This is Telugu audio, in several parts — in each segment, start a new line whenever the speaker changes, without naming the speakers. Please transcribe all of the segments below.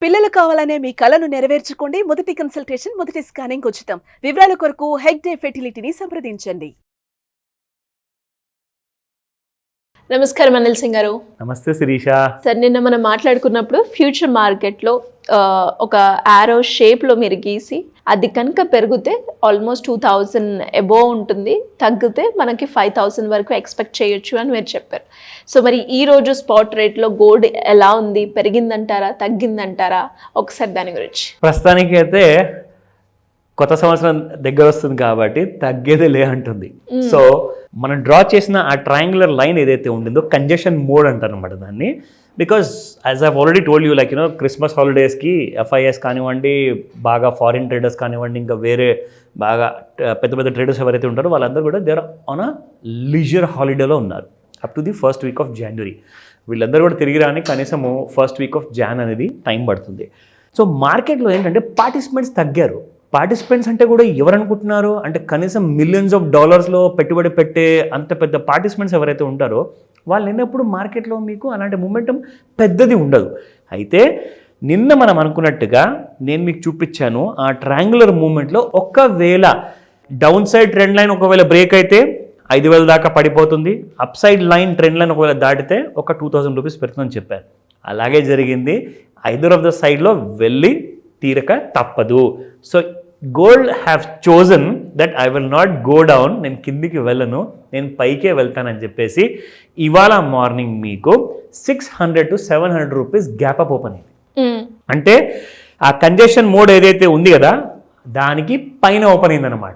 పిల్లలు కావాలనే మీ కలను నెరవేర్చుకోండి. మొదటి కన్సల్టేషన్, మొదటి స్కానింగ్ ఉచితం. వివరాల కొరకు హెగ్డే ఫెర్టిలిటీని సంప్రదించండి. నమస్కారం అనిల్ సింగ్ గారు.
నమస్తే శిరీష.
సార్, నిన్న మనం మాట్లాడుకున్నప్పుడు ఫ్యూచర్ మార్కెట్లో ఒక ఆరో షేప్లో మీరు గీసి అది కనుక పెరిగితే ఆల్మోస్ట్ 2000 అబోవ్ ఉంటుంది, తగ్గితే మనకి 5000 వరకు ఎక్స్పెక్ట్ చేయొచ్చు అని మీరు చెప్పారు. సో మరి ఈ రోజు స్పాట్ రేట్లో గోల్డ్ ఎలా ఉంది? పెరిగిందంటారా, తగ్గిందంటారా? ఒకసారి దాని గురించి.
ప్రస్తుతానికి అయితే కొత్త సంవత్సరం దగ్గర వస్తుంది కాబట్టి తగ్గేదే లే అంటుంది. సో మనం డ్రా చేసిన ఆ ట్రయాంగులర్ లైన్ ఏదైతే ఉంటుందో కంజెషన్ మోడ్ అంటారు అనమాట దాన్ని. Because as I've already told you, like Christmas హాలిడేస్కి FIS కానివ్వండి, బాగా ఫారిన్ ట్రేడర్స్ కానివ్వండి, ఇంకా వేరే బాగా పెద్ద పెద్ద ట్రేడర్స్ ఎవరైతే ఉంటారో వాళ్ళందరూ కూడా they are on a leisure హాలిడేలో ఉన్నారు up to the first week of January. వీళ్ళందరూ కూడా తిరిగి రాని కనీసము ఫస్ట్ వీక్ ఆఫ్ జాన్ అనేది టైం పడుతుంది. సో మార్కెట్లో ఏంటంటే పార్టిసిపెంట్స్ తగ్గారు. పార్టిసిపెంట్స్ అంటే కూడా ఎవరు అనుకుంటున్నారు అంటే కనీసం మిలియన్స్ ఆఫ్ డాలర్స్లో పెట్టుబడి పెట్టే అంత పెద్ద పార్టిసిపెంట్స్ ఎవరైతే ఉంటారో వాళ్ళు నిన్నప్పుడు మార్కెట్లో మీకు అలాంటి మూమెంటం పెద్దది ఉండదు. అయితే నిన్న మనం అనుకున్నట్టుగా నేను మీకు చూపించాను ఆ ట్రయాంగులర్ మూమెంట్లో ఒకవేళ డౌన్ సైడ్ ట్రెండ్ లైన్ ఒకవేళ బ్రేక్ అయితే 5000 దాకా పడిపోతుంది, up side line trend line ఒకవేళ దాటితే ఒక 2000 రూపీస్ పెడుతుందని చెప్పాను. అలాగే జరిగింది. ఐదర్ ఆఫ్ ద సైడ్లో వెళ్ళి తీరక తప్పదు. So gold have chosen that I will not go down, నేను కిందికి వెళ్ళను, నేను పైకే వెళ్తానని చెప్పేసి ఇవాళ మార్నింగ్ మీకు 600 to 700 rupees gap up open అయింది. అంటే ఆ కంజెషన్ మోడ్ ఏదైతే ఉంది కదా దానికి పైన ఓపెన్ అయింది అనమాట.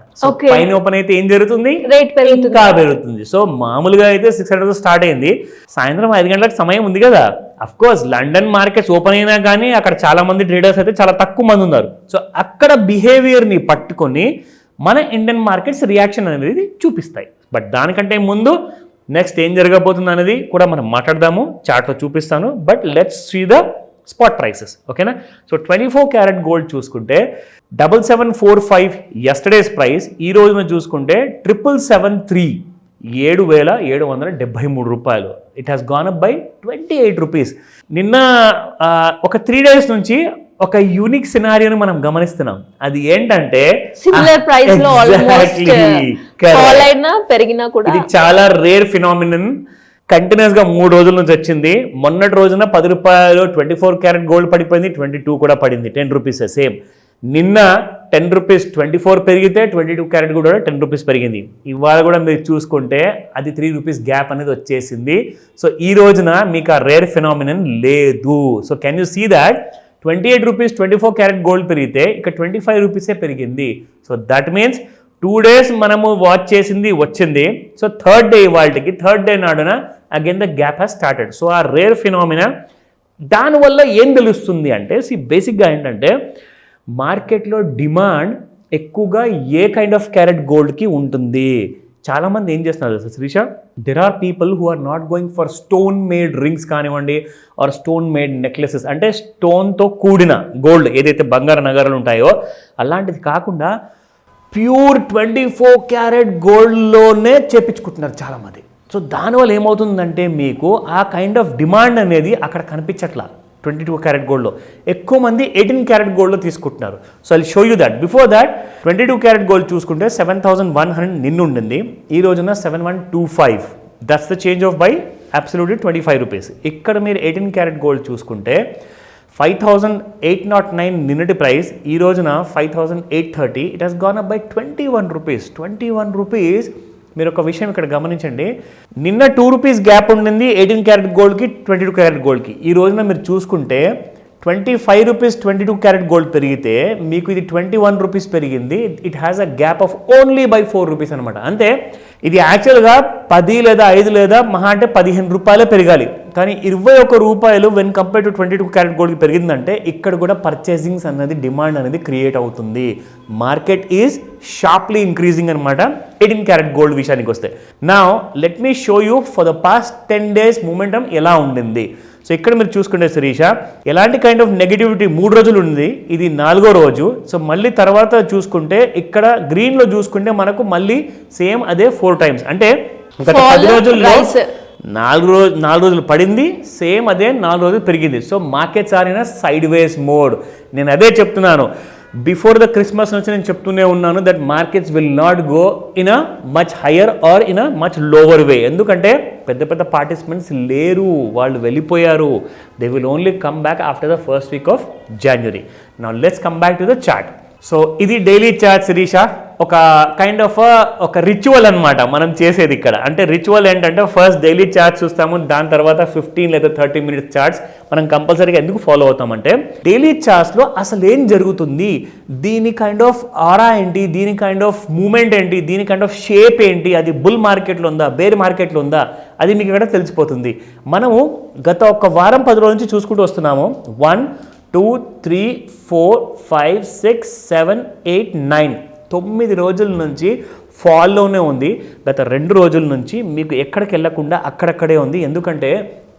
పైన ఓపెన్ అయితే ఏం జరుగుతుంది?
రేట్
ఇంకా పెరుగుతుంది. సో మామూలుగా అయితే 600 స్టార్ట్ అయింది, సాయంత్రం 5 గంటలకు సమయం ఉంది కదా. Of course London markets open అయినా కానీ అక్కడ చాలా మంది ట్రేడర్స్ అయితే చాలా తక్కువ మంది ఉన్నారు. సో అక్కడ బిహేవియర్ని పట్టుకొని మన ఇండియన్ మార్కెట్స్ రియాక్షన్ అనేది చూపిస్తాయి. బట్ దానికంటే ముందు నెక్స్ట్ ఏం జరగబోతుంది అనేది కూడా మనం మాట్లాడదాము, చార్ట్లో చూపిస్తాను. But let's see the spot prices, ఓకేనా? సో 24 క్యారెట్ గోల్డ్ చూసుకుంటే 7745 ఎస్టర్డేస్ ప్రైస్, ఈ రోజున చూసుకుంటే 7773 7773 రూపాయలు. It has gone up by 28 rupees. నిన్న ఒక 3 days నుంచి ఒక యూనిక్ సినారియోని మనం గమనిస్తున్నాం. అది ఏంటంటే
సిమిలర్ ప్రైస్ లో ఆల్మోస్ట్ ఫాల్ అయినా పెరిగినా కూడా
ఇది చాలా రేర్ ఫినామినన్. కంటిన్యూస్గా 3 రోజుల నుంచి వచ్చింది. మొన్నటి రోజున 10 రూపాయలు 24 క్యారెట్ గోల్డ్ పడిపోయింది, 22 కూడా పడింది, 10 రూపీస్ సేమ్. నిన్న 10 రూపీస్ 24 పెరిగితే 22 క్యారెట్ కూడా 10 రూపీస్ పెరిగింది. ఇవాళ కూడా మీరు చూసుకుంటే అది 3 రూపీస్ గ్యాప్ అనేది వచ్చేసింది. సో ఈ రోజున మీకు ఆ రేర్ ఫినామినన్ లేదు. So can you see that 28 rupees 24 carat gold పెరిగితే ఇక 25 రూపీసే పెరిగింది. సో దట్ మీన్స్ 2 days మనము వాచ్ చేసింది వచ్చింది. సో థర్డ్ డే నాడున again the gap has started. So ఆ రేర్ ఫినామినా దానివల్ల ఏం తెలుస్తుంది అంటే బేసిక్గా ఏంటంటే మార్కెట్లో డిమాండ్ ఎక్కువగా ఏ కైండ్ ఆఫ్ క్యారెట్ గోల్డ్కి ఉంటుంది. చాలామంది ఏం చేస్తున్నారు తెలుసా Sreesha, there are people who are not going for stone made rings కానివ్వండి ఆర్ స్టోన్ మేడ్ నెక్లెసెస్, అంటే స్టోన్తో కూడిన గోల్డ్ ఏదైతే బంగారు నగరాలు ఉంటాయో అలాంటిది కాకుండా ప్యూర్ 24 క్యారెట్ గోల్డ్లోనే చేపించుకుంటున్నారు చాలామంది. సో దానివల్ల ఏమవుతుందంటే మీకు ఆ కైండ్ ఆఫ్ డిమాండ్ అనేది అక్కడ కనిపించట్లా. 22 క్యారెట్ గోల్డ్లో ఎక్కువ మంది 18 క్యారెట్ గోల్డ్లో తీసుకుంటున్నారు. So I show you that. Before that 22 carrot gold చూసుకుంటే 7100 నిన్న ఉండింది, ఈ రోజున 7125. That's the change of by absolutely 25 rupees. ఇక్కడ మీరు 18 క్యారెట్ గోల్డ్ చూసుకుంటే 5809 నిన్నటి ప్రైస్, ఈ రోజున 5830. It has gone up by 21 rupees. 21 rupees. మీరు ఒక విషయం ఇక్కడ గమనించండి, నిన్న 2 రూపీస్ గ్యాప్ ఉండింది 18 క్యారెట్ గోల్డ్కి 22 క్యారెట్ గోల్డ్కి. ఈ రోజున మీరు చూసుకుంటే 25 రూపీస్ 22 క్యారెట్ గోల్డ్ పెరిగితే మీకు ఇది 21 రూపీస్ పెరిగింది. It has a gap of only by 4 rupees అనమాట. అంటే ఇది యాక్చువల్గా 10 లేదా 5 లేదా మహా అంటే 15 రూపాయలే పెరగాలి, కానీ 21 రూపాయలు వెన్ కంపేర్ టు 22 క్యారెట్ గోల్డ్కి పెరిగిందంటే ఇక్కడ కూడా పర్చేసింగ్స్ అనేది డిమాండ్ అనేది క్రియేట్ అవుతుంది. మార్కెట్ ఈజ్ షార్ప్లీ ఇంక్రీజింగ్ అనమాట 18 క్యారెట్ గోల్డ్ విషయానికి వస్తే. Now let me show you for the past 10 days momentum ఎలా ఉండింది. సో ఇక్కడ మీరు చూసుకుంటే శిరీష ఎలాంటి కైండ్ ఆఫ్ నెగిటివిటీ 3 రోజులు ఉంది, ఇది 4వ రోజు. సో మళ్ళీ తర్వాత చూసుకుంటే ఇక్కడ గ్రీన్లో చూసుకుంటే మనకు మళ్ళీ సేమ్ అదే 4 times, అంటే గత 10 రోజుల్లో నాలుగు రోజులు పడింది, సేమ్ అదే 4 రోజులు పెరిగింది. So markets are in a sideways mode. నేను అదే చెప్తున్నాను, బిఫోర్ ద క్రిస్మస్ నుంచి నేను చెప్తూనే ఉన్నాను that markets will not go in a much higher or in a much lower way. ఎందుకంటే పెద్ద పెద్ద పార్టిసిపెంట్స్ లేరు, వాళ్ళు వెళ్ళిపోయారు. They will only come back after the first week of January. Now let's come back to the chart. So ఇది డైలీ చార్ట్ శిరీష, ఒక కైండ్ ఆఫ్ ఒక రిచువల్ అనమాట మనం చేసేది ఇక్కడ. అంటే రిచువల్ ఏంటంటే ఫస్ట్ డైలీ చార్ట్ చూస్తాము, దాని తర్వాత 15 లేదా 30 మినిట్స్ చార్ట్స్ మనం కంపల్సరీగా ఎందుకు ఫాలో అవుతామంటే డైలీ చార్ట్స్లో అసలు ఏం జరుగుతుంది, దీని కైండ్ ఆఫ్ ఆరా ఏంటి, దీని కైండ్ ఆఫ్ మూమెంట్ ఏంటి, దీని కైండ్ ఆఫ్ షేప్ ఏంటి, అది బుల్ మార్కెట్లో ఉందా బేర్ మార్కెట్లో ఉందా, అది మీకు ఇక్కడ తెలిసిపోతుంది. మనము గత ఒక వారం 10 రోజుల నుంచి చూసుకుంటూ వస్తున్నాము. 1 2 3 4 5 6 7 8 9 9 రోజుల నుంచి ఫాల్లోనే ఉంది. గత 2 రోజుల నుంచి మీకు ఎక్కడికి వెళ్ళకుండా అక్కడక్కడే ఉంది. ఎందుకంటే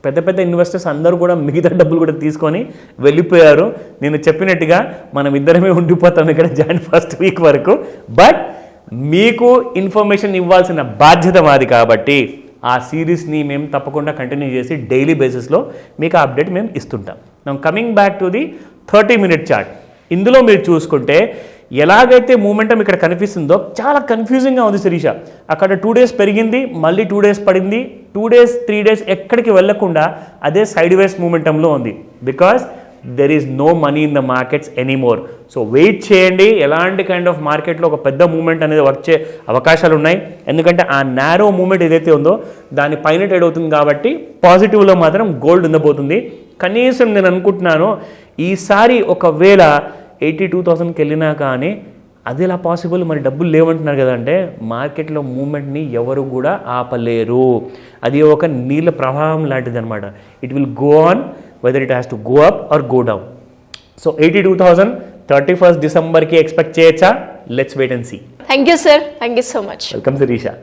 పెద్ద పెద్ద ఇన్వెస్టర్స్ అందరూ కూడా మిగతా డబ్బులు కూడా తీసుకొని వెళ్ళిపోయారు. నేను చెప్పినట్టుగా మనం ఇద్దరమే ఉండిపోతాం ఇక్కడ Jan 1st వీక్ వరకు. బట్ మీకు ఇన్ఫర్మేషన్ ఇవ్వాల్సిన బాధ్యత మాది కాబట్టి ఆ సిరీస్ని మేము తప్పకుండా కంటిన్యూ చేసి డైలీ బేసిస్లో మీకు ఆ అప్డేట్ మేము ఇస్తుంటాం. Now coming back to the 30 minute chart. ఇందులో మీరు చూసుకుంటే ఎలాగైతే మూమెంటం ఇక్కడ కనిపిస్తుందో చాలా కన్ఫ్యూజింగ్గా ఉంది శిరీష. అక్కడ 2 డేస్ పెరిగింది, మళ్ళీ 2 డేస్ పడింది, 2 డేస్ 3 డేస్ ఎక్కడికి వెళ్ళకుండా అదే సైడ్ వేస్ మూమెంటంలో ఉంది. Because there is no money in the markets anymore. So wait చేయండి, ఎలాంటి కైండ్ ఆఫ్ మార్కెట్లో ఒక పెద్ద మూమెంట్ అనేది వచ్చే అవకాశాలు ఉన్నాయి. ఎందుకంటే ఆ నారో మూమెంట్ ఏదైతే ఉందో దాని పైన ట్రేడ్ అవుతుంది కాబట్టి పాజిటివ్లో మాత్రం గోల్డ్ ఉండబోతుంది. కనీసం నేను అనుకుంటున్నాను ఈసారి ఒకవేళ 82,000కి వెళ్ళినా కానీ అది ఎలా పాసిబుల్, మరి డబ్బులు లేవంటున్నారు కదా అంటే మార్కెట్లో మూమెంట్ని ఎవరు కూడా ఆపలేరు. అది ఒక నీళ్ళ ప్రవాహం లాంటిది అనమాట. It will go on whether it has to go up or go down. So 82,000 31st December ki expect cheyacha. Let's wait and see.
Thank you sir, thank you so much.
Welcome Sirisha.